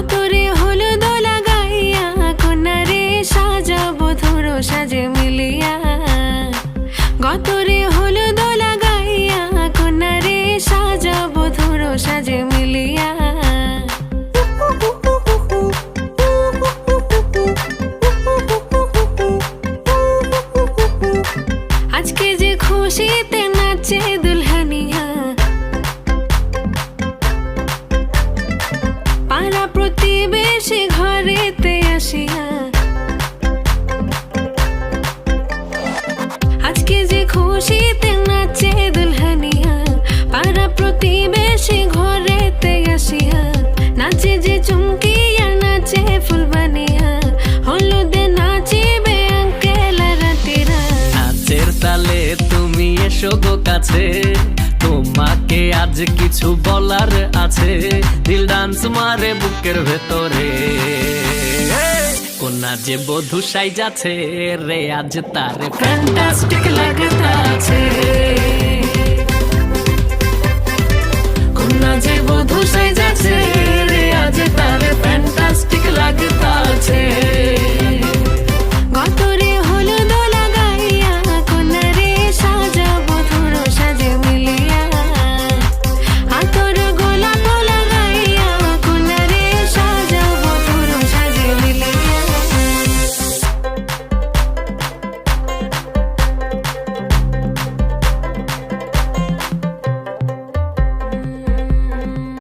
গতরে হলুদ লাগাইয়া কন্যারে সাজাবো ধরো সাজে মিলিয়া। গতরে হলুদ লাগাইয়া কন্যারে সাজাবো ধরো সাজে মিলিয়া। আজকে যে খুশিতে নাচে দুলহানিয়া, পাড়া প্রতিবেশী ঘরেতে আসিয়া। আজকে যে খুশিতে নাচে দুলহানিয়া, পাড়া প্রতিবেশী ঘরেতে আসিয়া। নাচে যে চুমকিয়া নাচে ফুলবানিয়া, হলুদে নাচিবে আঙ্কেল রাতিরা। নাচের তালে তুমি এসো গো কাছে, তোমাকে আজ কিছু বলার আছে। দিল ডান্স মারে বুকের ভেতরে, কোনা যে বধূ সাইজাছে রে আজ তারে ফ্যান্টাস্টিক লাগতাছে। কোনা যে বধূ সাইজাছে রে আজ তারে ফ্যান্টাস্টিক লাগতাছে।